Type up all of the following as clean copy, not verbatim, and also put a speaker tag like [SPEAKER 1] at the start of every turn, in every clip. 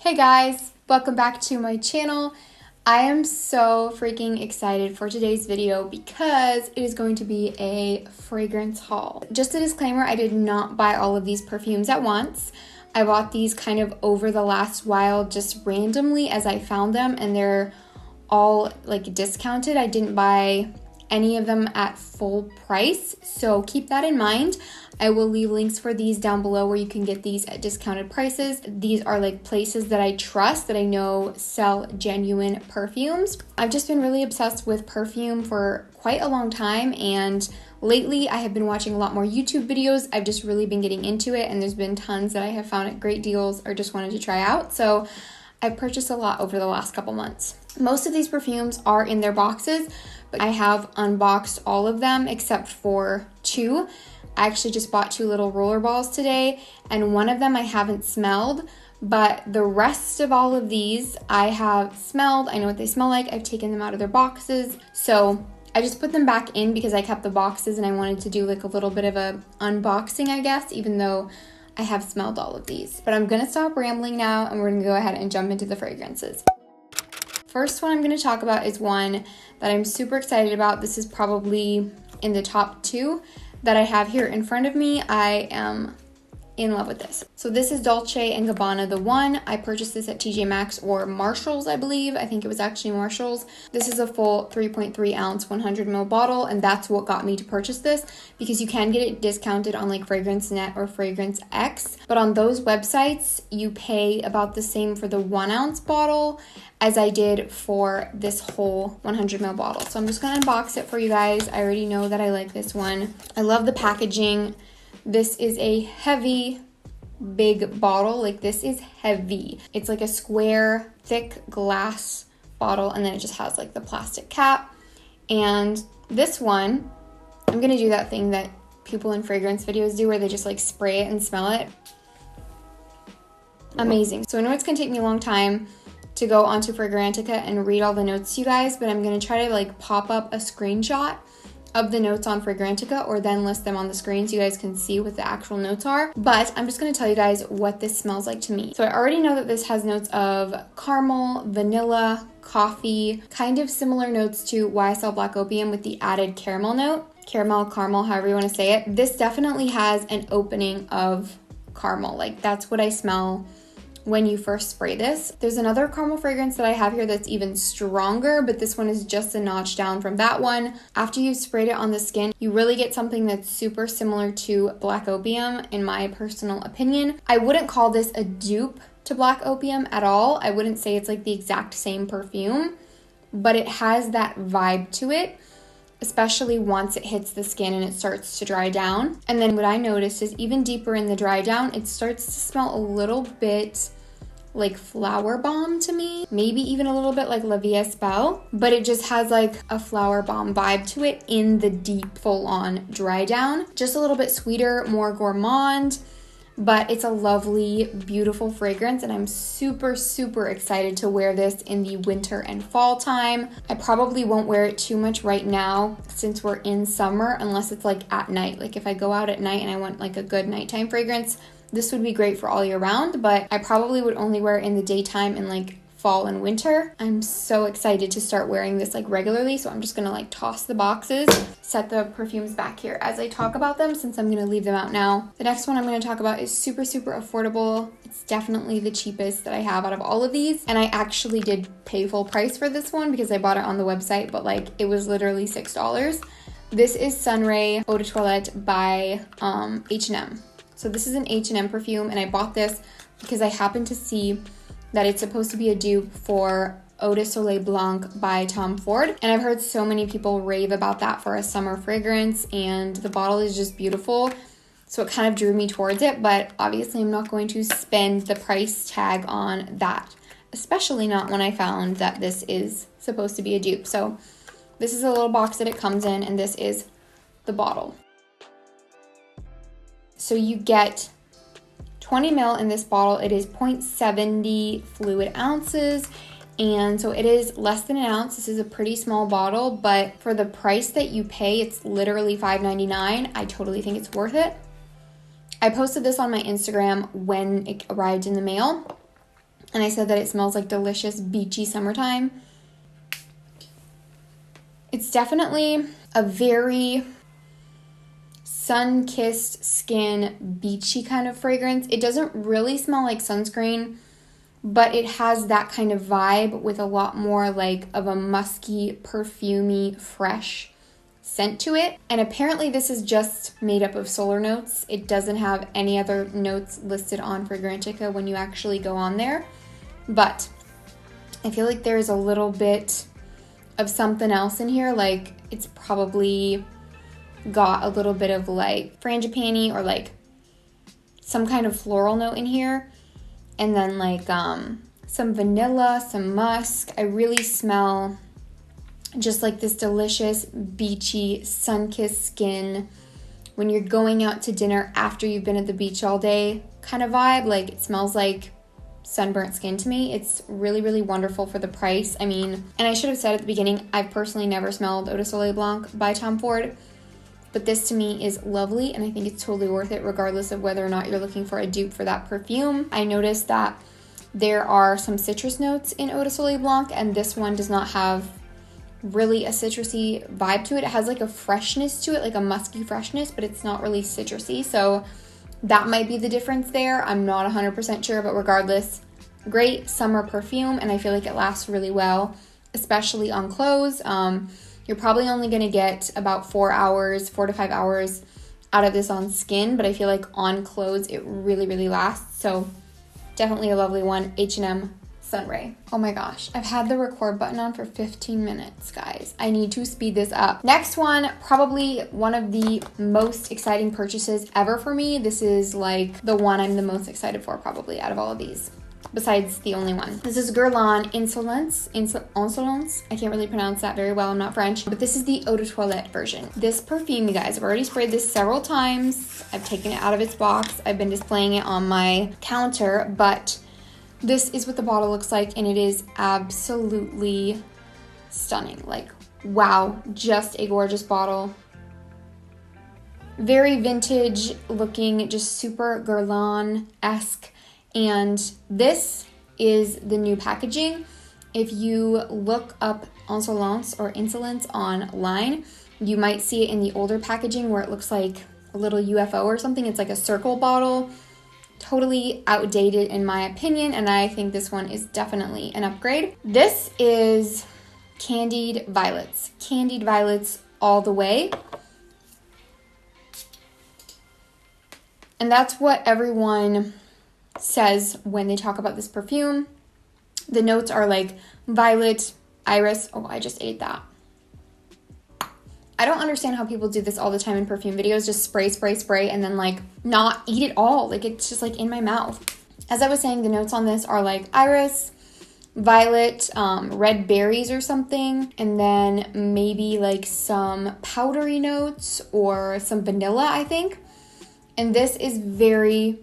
[SPEAKER 1] Hey guys, welcome back to my channel. I am so freaking excited for today's video because it is going to be a fragrance haul. Just a disclaimer, I did not buy all of these perfumes at once. I bought these kind of over the last while just randomly as I found them, and they're all like discounted. I didn't buy any of them at full price, so keep that in mind. I will leave links for these down below where you can get these at discounted prices. These are like places that I trust, that I know sell genuine perfumes. I've just been really obsessed with perfume for quite a long time, and lately I have been watching a lot more YouTube videos. I've just really been getting into it, and there's been tons that I have found at great deals or just wanted to try out. So I've purchased a lot over the last couple months. Most of these perfumes are in their boxes, but I have unboxed all of them except for two. I actually just bought two little roller balls today, and one of them I haven't smelled, but the rest of all of these I have smelled. I know what they smell like. I've taken them out of their boxes. So I just put them back in because I kept the boxes and I wanted to do like a little bit of a unboxing, I guess, even though I have smelled all of these. But I'm gonna stop rambling now and we're gonna go ahead and jump into the fragrances. First one I'm gonna talk about is one that I'm super excited about. This is probably in the top two that I have here in front of me. I am in love with this. So this is Dolce & Gabbana The One. I purchased this at TJ Maxx or Marshall's, I believe. I think it was actually Marshall's. This is a full 3.3 ounce 100 ml bottle, and that's what got me to purchase this, because you can get it discounted on like Fragrance Net or Fragrance X, but on those websites you pay about the same for the 1 ounce bottle as I did for this whole 100 ml bottle. So I'm just gonna unbox it for you guys. I already know that I like this one. I love the packaging. This is a heavy, big bottle. Like, this is heavy. It's like a square, thick glass bottle, and then it just has like the plastic cap. And this one, I'm gonna do that thing that people in fragrance videos do where they just like spray it and smell it. Amazing. So I know it's gonna take me a long time to go onto Fragrantica and read all the notes to you guys, but I'm gonna try to like pop up a screenshot of the notes on Fragrantica or then list them on the screen so you guys can see what the actual notes are. But I'm just gonna tell you guys what this smells like to me. So I already know that this has notes of caramel, vanilla, coffee, kind of similar notes to YSL Black Opium with the added caramel note. Caramel, however you wanna say it. This definitely has an opening of caramel. Like, that's what I smell when you first spray this. There's another caramel fragrance that I have here that's even stronger, but this one is just a notch down from that one. After you've sprayed it on the skin, you really get something that's super similar to Black Opium, in my personal opinion. I wouldn't call this a dupe to Black Opium at all. I wouldn't say it's like the exact same perfume, but it has that vibe to it, especially once it hits the skin and it starts to dry down. And then what I noticed is even deeper in the dry down, it starts to smell a little bit like flower bomb to me, maybe even a little bit like La Vie Est Belle, but it just has like a flower bomb vibe to it in the deep full-on dry down. Just a little bit sweeter, more gourmand, but it's a lovely, beautiful fragrance, and I'm super, super excited to wear this in the winter and fall time. I probably won't wear it too much right now since we're in summer, unless it's like at night. Like if I go out at night and I want like a good nighttime fragrance, this would be great for all year round, but I probably would only wear it in the daytime in like fall and winter. I'm so excited to start wearing this like regularly, so I'm just gonna like toss the boxes, set the perfumes back here as I talk about them, since I'm gonna leave them out now. The next one I'm gonna talk about is super, super affordable. It's definitely the cheapest that I have out of all of these, and I actually did pay full price for this one because I bought it on the website, but like it was literally $6. This is Sunray Eau de Toilette by H&M. So this is an H&M perfume, and I bought this because I happened to see that it's supposed to be a dupe for Eau de Soleil Blanc by Tom Ford. And I've heard so many people rave about that for a summer fragrance, and the bottle is just beautiful. So it kind of drew me towards it, but obviously I'm not going to spend the price tag on that, especially not when I found that this is supposed to be a dupe. So this is a little box that it comes in, and this is the bottle. So you get 20 ml in this bottle. It is 0.70 fluid ounces, and so it is less than an ounce. This is a pretty small bottle, but for the price that you pay, it's literally $5.99. I totally think it's worth it. I posted this on my Instagram when it arrived in the mail, And I said that it smells like delicious, beachy summertime. It's definitely a very sun-kissed skin, beachy kind of fragrance. It doesn't really smell like sunscreen, but it has that kind of vibe with a lot more like of a musky, perfumey, fresh scent to it. And apparently this is just made up of solar notes. It doesn't have any other notes listed on Fragrantica when you actually go on there. But I feel like there's a little bit of something else in here. Like it's probably got a little bit of like frangipani or like some kind of floral note in here. And then like some vanilla, some musk. I really smell just like this delicious, beachy, sun-kissed skin when you're going out to dinner after you've been at the beach all day kind of vibe. Like it smells like sunburnt skin to me. It's really, really wonderful for the price. I mean, and I should have said at the beginning, I've personally never smelled Eau de Soleil Blanc by Tom Ford, but this to me is lovely and I think it's totally worth it regardless of whether or not you're looking for a dupe for that perfume. I noticed that there are some citrus notes in Eau de Soleil Blanc and this one does not have really a citrusy vibe to it. It has like a freshness to it, like a musky freshness, but it's not really citrusy. So that might be the difference there. I'm not 100% sure, but regardless, great summer perfume and I feel like it lasts really well, especially on clothes. You're probably only going to get about 4 to 5 hours out of this on skin, but I feel like on clothes it really, really lasts. So definitely a lovely one. H&M Sunray. Oh my gosh, I've had the record button on for 15 minutes, guys. I need to speed this up. Next one, probably one of the most exciting purchases ever for me. This is like the one I'm the most excited for probably out of all of these, besides the only one. This is Guerlain Insolence. Insolence. I can't really pronounce that very well. I'm not French, but this is the eau de toilette version. This perfume, you guys, I've already sprayed this several times. I've taken it out of its box. I've been displaying it on my counter, but this is what the bottle looks like and it is absolutely stunning. Like, wow, just a gorgeous bottle. Very vintage looking, just super Guerlain-esque. And this is the new packaging. If you look up Insolence online, you might see it in the older packaging where it looks like a little UFO or something. It's like a circle bottle. Totally outdated in my opinion, and I think this one is definitely an upgrade. This is Candied Violets. Candied Violets all the way. And that's what everyone says when they talk about this perfume. The notes are like violet, iris. Oh, I just ate that. I don't understand how people do this all the time in perfume videos. Just spray, spray, spray, and then like not eat it all. Like it's just like in my mouth. As I was saying, the notes on this are like iris, violet, red berries or something, and then maybe like some powdery notes or some vanilla, I think. And this is very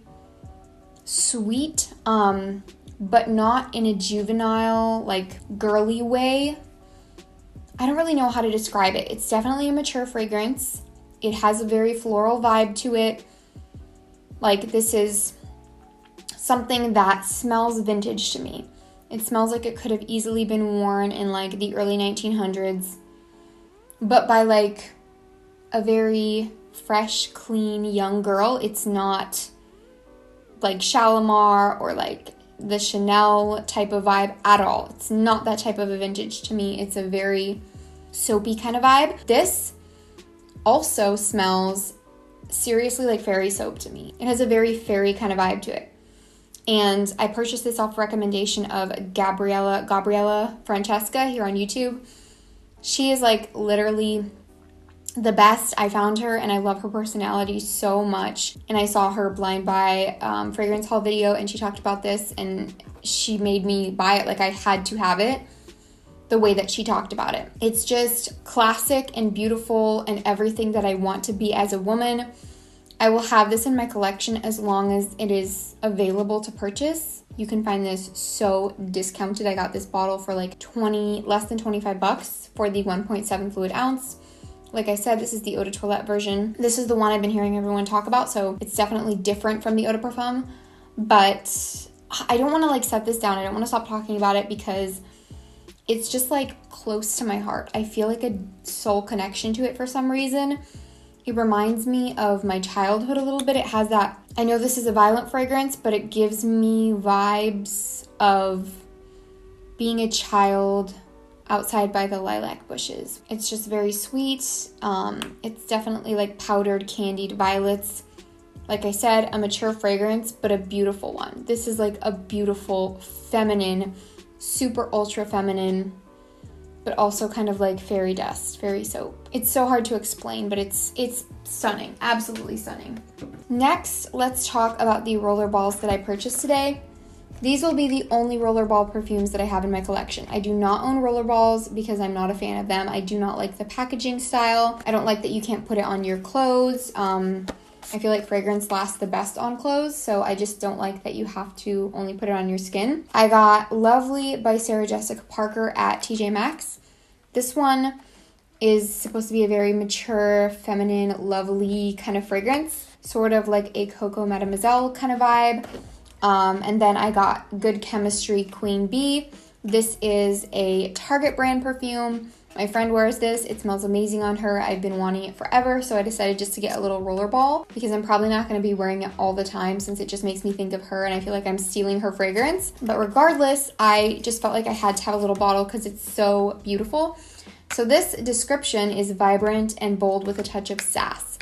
[SPEAKER 1] sweet, but not in a juvenile, like girly way. I don't really know how to describe it. It's definitely a mature fragrance. It has a very floral vibe to it. Like this is something that smells vintage to me. It smells like it could have easily been worn in like the early 1900s, but by like a very fresh, clean, young girl. It's not like Shalimar or like the Chanel type of vibe at all. It's not that type of a vintage to me. It's a very soapy kind of vibe. This also smells seriously like fairy soap to me. It has a very fairy kind of vibe to it. And I purchased this off recommendation of Gabriella Francesca here on YouTube. She is like literally the best. I found her and I love her personality so much. And I saw her blind buy fragrance haul video and she talked about this and she made me buy it. Like I had to have it the way that she talked about it. It's just classic and beautiful and everything that I want to be as a woman. I will have this in my collection as long as it is available to purchase. You can find this so discounted. I got this bottle for like less than 25 bucks for the 1.7 fluid ounce. Like I said, this is the eau de toilette version. This is the one I've been hearing everyone talk about, so it's definitely different from the eau de parfum. But I don't want to like set this down. I don't want to stop talking about it because it's just like close to my heart. I feel like a soul connection to it for some reason. It reminds me of my childhood a little bit. It has that, I know this is a violent fragrance, but it gives me vibes of being a child outside by the lilac bushes. It's just very sweet. It's definitely like powdered candied violets. Like I said, a mature fragrance, but a beautiful one. This is like a beautiful, feminine, super ultra feminine, but also kind of like fairy dust, fairy soap. It's so hard to explain, but it's stunning, absolutely stunning. Next, let's talk about the roller balls that I purchased today. These will be the only rollerball perfumes that I have in my collection. I do not own rollerballs because I'm not a fan of them. I do not like the packaging style. I don't like that you can't put it on your clothes. I feel like fragrance lasts the best on clothes, so I just don't like that you have to only put it on your skin. I got Lovely by Sarah Jessica Parker at TJ Maxx. This one is supposed to be a very mature, feminine, lovely kind of fragrance, sort of like a Coco Mademoiselle kind of vibe. And then I got Good Chemistry Queen Bee. This is a Target brand perfume. My friend wears this. It smells amazing on her. I've been wanting it forever, so I decided just to get a little roller ball because I'm probably not going to be wearing it all the time since it just makes me think of her and I feel like I'm stealing her fragrance. But regardless, I just felt like I had to have a little bottle because it's so beautiful. So this description is vibrant and bold with a touch of sass.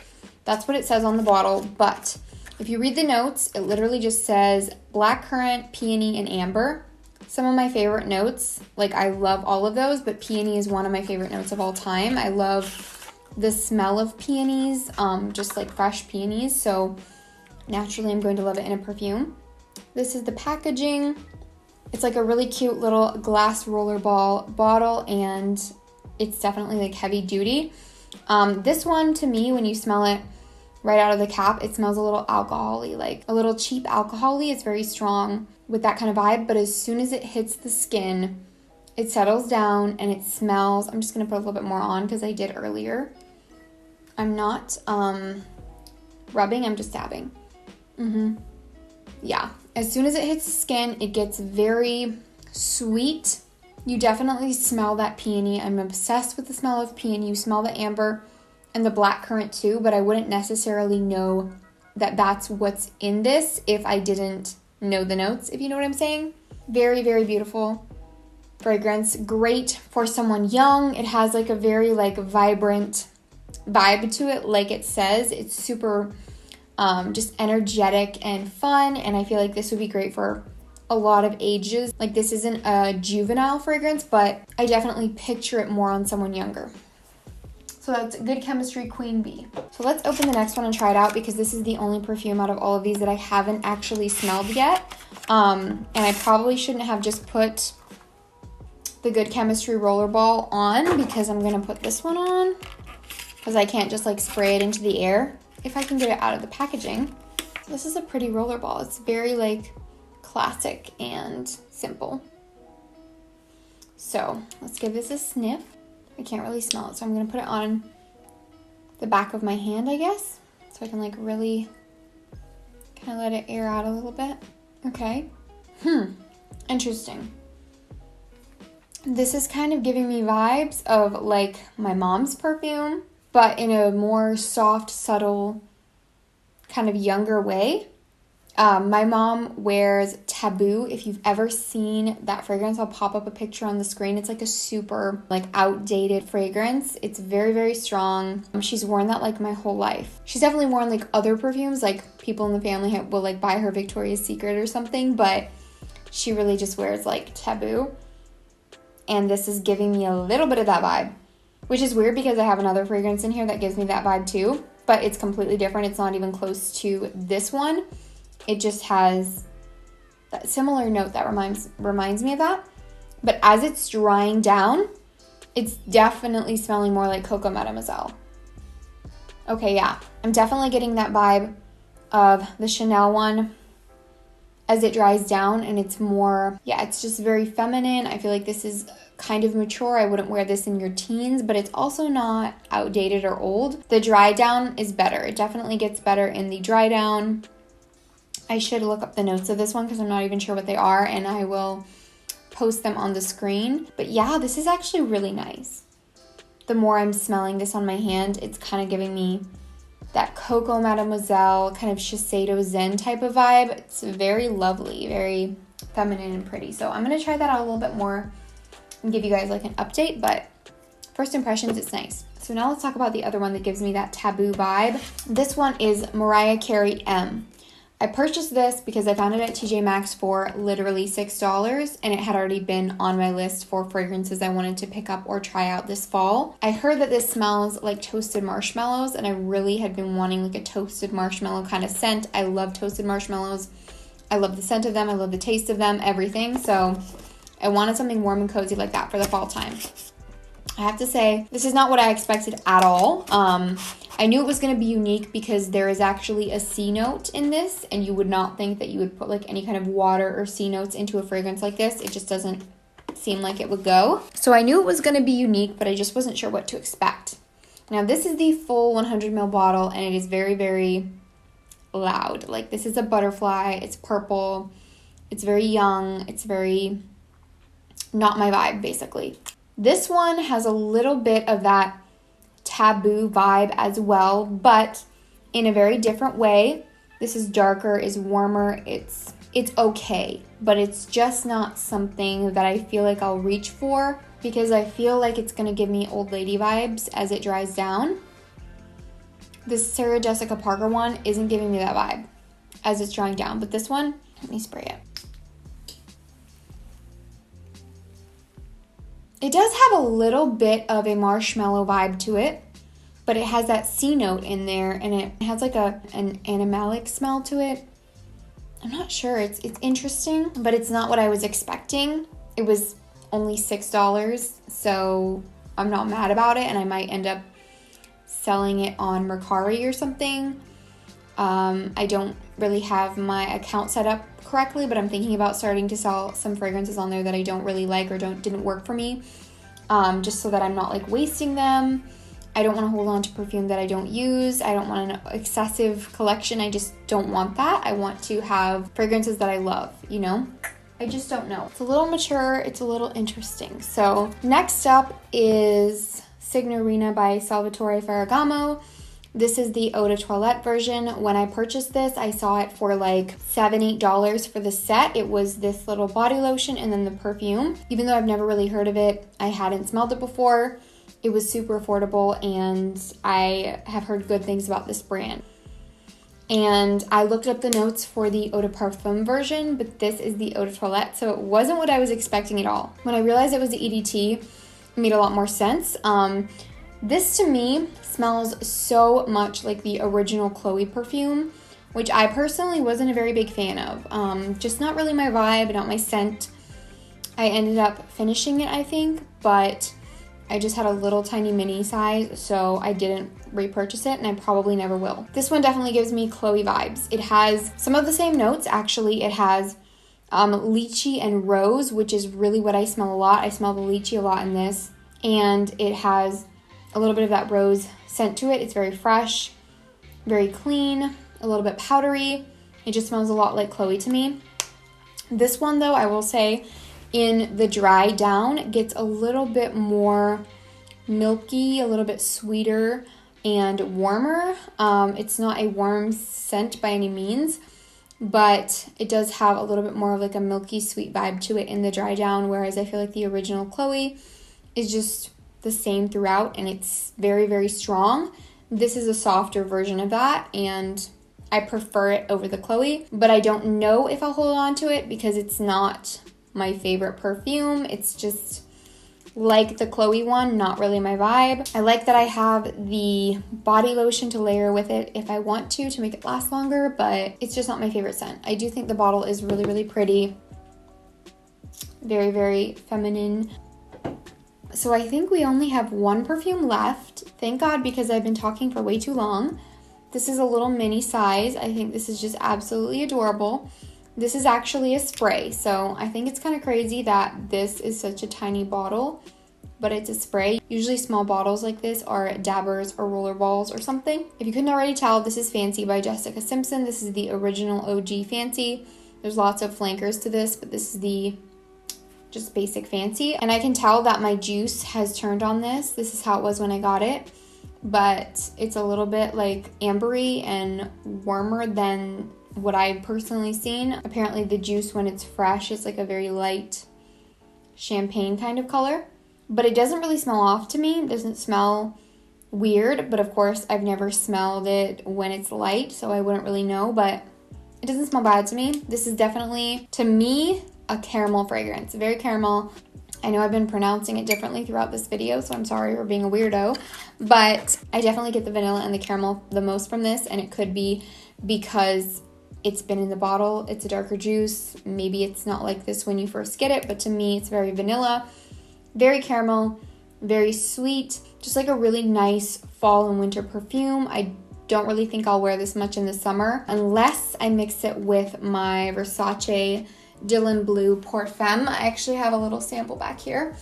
[SPEAKER 1] That's what it says on the bottle, but if you read the notes, it literally just says blackcurrant, peony, and amber. Some of my favorite notes, like I love all of those, but peony is one of my favorite notes of all time. I love the smell of peonies, just like fresh peonies, so naturally I'm going to love it in a perfume. This is the packaging. It's like a really cute little glass rollerball bottle, and it's definitely like heavy duty. This one, to me, when you smell it right out of the cap, it smells a little alcohol-y, like a little cheap alcohol-y. It's very strong with that kind of vibe, but as soon as it hits the skin, it settles down and it smells. I'm just gonna put a little bit more on because I did earlier. I'm not rubbing, I'm just dabbing. Yeah, as soon as it hits the skin, it gets very sweet. You definitely smell that peony. I'm obsessed with the smell of peony. You smell the amber and the blackcurrant too, but I wouldn't necessarily know that that's what's in this if I didn't know the notes, if you know what I'm saying. Very, very beautiful fragrance. Great for someone young. It has like a very like vibrant vibe to it, like it says. It's super just energetic and fun, and I feel like this would be great for a lot of ages. Like this isn't a juvenile fragrance, but I definitely picture it more on someone younger. So that's Good Chemistry Queen Bee. So let's open the next one and try it out because this is the only perfume out of all of these that I haven't actually smelled yet. And I probably shouldn't have just put the Good Chemistry Rollerball on because I'm gonna put this one on because I can't just like spray it into the air if I can get it out of the packaging. This is a pretty rollerball. It's very like classic and simple. So let's give this a sniff. I can't really smell it, so I'm going to put it on the back of my hand, I guess, so I can like really kind of let it air out a little bit. Okay. Interesting. This is kind of giving me vibes of like my mom's perfume, but in a more soft, subtle, kind of younger way. My mom wears Taboo. If you've ever seen that fragrance, I'll pop up a picture on the screen. It's like a super like outdated fragrance. It's very, very strong. She's worn that like my whole life. She's definitely worn like other perfumes, like people in the family will like buy her Victoria's Secret or something, but she really just wears like Taboo. And this is giving me a little bit of that vibe, which is weird because I have another fragrance in here that gives me that vibe too, but it's completely different. It's not even close to this one. It just has that similar note that reminds me of that. But as it's drying down, it's definitely smelling more like Coco Mademoiselle. Okay, yeah. I'm definitely getting that vibe of the Chanel one as it dries down, and it's more, yeah, it's just very feminine. I feel like this is kind of mature. I wouldn't wear this in your teens, but it's also not outdated or old. The dry down is better. It definitely gets better in the dry down. I should look up the notes of this one because I'm not even sure what they are, and I will post them on the screen. But yeah, this is actually really nice. The more I'm smelling this on my hand, it's kind of giving me that Coco Mademoiselle, kind of Shiseido Zen type of vibe. It's very lovely, very feminine and pretty. So I'm going to try that out a little bit more and give you guys like an update, but first impressions, it's nice. So now let's talk about the other one that gives me that taboo vibe. This one is Mariah Carey M. I purchased this because I found it at TJ Maxx for literally $6, and it had already been on my list for fragrances I wanted to pick up or try out this fall. I heard that this smells like toasted marshmallows, and I really had been wanting like a toasted marshmallow kind of scent. I love toasted marshmallows. I love the scent of them. I love the taste of them, everything. So I wanted something warm and cozy like that for the fall time. I have to say, this is not what I expected at all. I knew it was going to be unique because there is actually a C note in this, and you would not think that you would put like any kind of water or C notes into a fragrance like this. It just doesn't seem like it would go. So I knew it was going to be unique, but I just wasn't sure what to expect. Now this is the full 100 ml bottle, and it is very, very loud. Like, this is a butterfly. It's purple. It's very young. It's very not my vibe, basically. This one has a little bit of that taboo vibe as well, but in a very different way. This is darker, is warmer. It's okay, but it's just not something that I feel like I'll reach for because I feel like it's going to give me old lady vibes as it dries down. This Sarah Jessica Parker one isn't giving me that vibe as it's drying down, but this one, let me spray it. It does have a little bit of a marshmallow vibe to it, but it has that C note in there, and it has like an animalic smell to it. I'm not sure. It's interesting, but it's not what I was expecting. It was only $6, so I'm not mad about it, and I might end up selling it on Mercari or something. I don't really have my account set up correctly, but I'm thinking about starting to sell some fragrances on there that I don't really like or didn't work for me, just so that I'm not like wasting them. I don't want to hold on to perfume that I don't use. I don't want an excessive collection. I just don't want that. I want to have fragrances that I love, you know? I just don't know. It's a little mature. It's a little interesting. So next up is Signorina by Salvatore Ferragamo. This is the Eau de Toilette version. When I purchased this, I saw it for like $7, $8 for the set. It was this little body lotion and then the perfume. Even though I've never really heard of it, I hadn't smelled it before. It was super affordable, and I have heard good things about this brand. And I looked up the notes for the Eau de Parfum version, but this is the Eau de Toilette, so it wasn't what I was expecting at all. When I realized it was the EDT, it made a lot more sense. This to me smells so much like the original Chloe perfume, which I personally wasn't a very big fan of. Just not really my vibe, not my scent. I ended up finishing it, I think, but I just had a little tiny mini size, so I didn't repurchase it, and I probably never will. This one definitely gives me Chloe vibes. It has some of the same notes, actually. It has lychee and rose, which is really what I smell a lot. I smell the lychee a lot in this, and it has a little bit of that rose scent to it. It's very fresh, very clean, a little bit powdery. It just smells a lot like Chloe to me. This one, though, I will say, in the dry down, gets a little bit more milky, a little bit sweeter and warmer. It's not a warm scent by any means, but it does have a little bit more of like a milky sweet vibe to it in the dry down, whereas I feel like the original Chloe is just the same throughout, and it's very, very strong. This is a softer version of that, and I prefer it over the Chloe, but I don't know if I'll hold on to it because it's not my favorite perfume. It's just like the Chloe one, not really my vibe. I like that I have the body lotion to layer with it if I want to make it last longer, but it's just not my favorite scent. I do think the bottle is really, really pretty. Very, very feminine. So I think we only have one perfume left. Thank God, because I've been talking for way too long. This is a little mini size. I think this is just absolutely adorable. This is actually a spray, so I think it's kind of crazy that this is such a tiny bottle but it's a spray. Usually small bottles like this are dabbers or roller balls or something. If you couldn't already tell, this is Fancy by Jessica Simpson. This is the original OG Fancy. There's lots of flankers to this, but this is the just basic Fancy. And I can tell that my juice has turned on this. This is how it was when I got it, but it's a little bit like ambery and warmer than what I've personally seen. Apparently the juice when it's fresh is like a very light champagne kind of color, but it doesn't really smell off to me. It doesn't smell weird, but of course I've never smelled it when it's light, so I wouldn't really know, but it doesn't smell bad to me. This is definitely, to me, a caramel fragrance, very caramel. I know I've been pronouncing it differently throughout this video, so I'm sorry for being a weirdo, but I definitely get the vanilla and the caramel the most from this, and it could be because it's been in the bottle, it's a darker juice. Maybe it's not like this when you first get it, but to me, it's very vanilla, very caramel, very sweet, just like a really nice fall and winter perfume. I don't really think I'll wear this much in the summer unless I mix it with my Versace Dylan Blue Perfume. I actually have a little sample back here,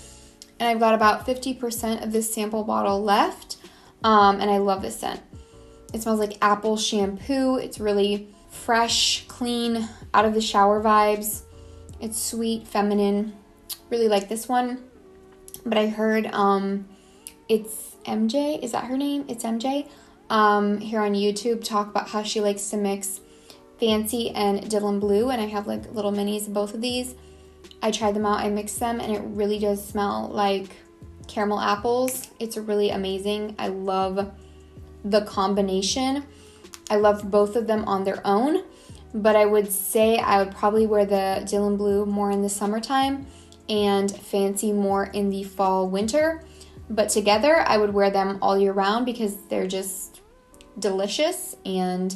[SPEAKER 1] and I've got about 50% of this sample bottle left, and I love this scent. It smells like apple shampoo. It's really fresh, clean, out of the shower vibes. It's sweet, feminine. Really like this one. But I heard it's MJ, is that her name? It's MJ. Here on YouTube talk about how she likes to mix Fancy and Dylan Blue, and I have like little minis of both of these. I tried them out, I mixed them, and it really does smell like caramel apples. It's really amazing. I love the combination. I love both of them on their own, but I would say I would probably wear the Dylan Blue more in the summertime and Fancy more in the fall winter, but together I would wear them all year round because they're just delicious, and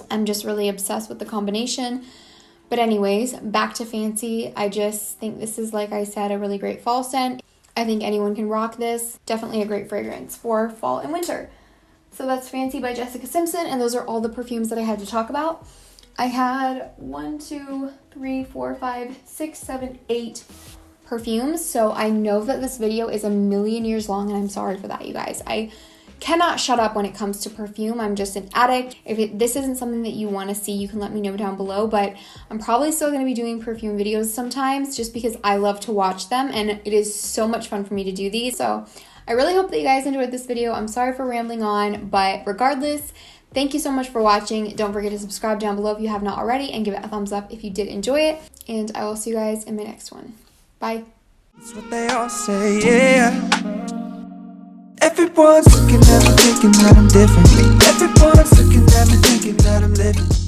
[SPEAKER 1] I'm just really obsessed with the combination. But anyways, back to Fancy. I just think this is, like I said, a really great fall scent. I think anyone can rock this. Definitely a great fragrance for fall and winter. So that's Fancy by Jessica Simpson, and those are all the perfumes that I had to talk about. I had 1, 2, 3, 4, 5, 6, 7, 8 perfumes, so I know that this video is a million years long, and I'm sorry for that, you guys. I cannot shut up when it comes to perfume. I'm just an addict. If this isn't something that you want to see, you can let me know down below, but I'm probably still going to be doing perfume videos sometimes just because I love to watch them, and it is so much fun for me to do these. So I really hope that you guys enjoyed this video. I'm sorry for rambling on, but regardless, thank you so much for watching. Don't forget to subscribe down below if you have not already, and give it a thumbs up if you did enjoy it, and I will see you guys in my next one. Bye.
[SPEAKER 2] That's what they all say, yeah. Everyone's looking at me thinking that I'm different. Everyone's looking at me thinking that I'm living.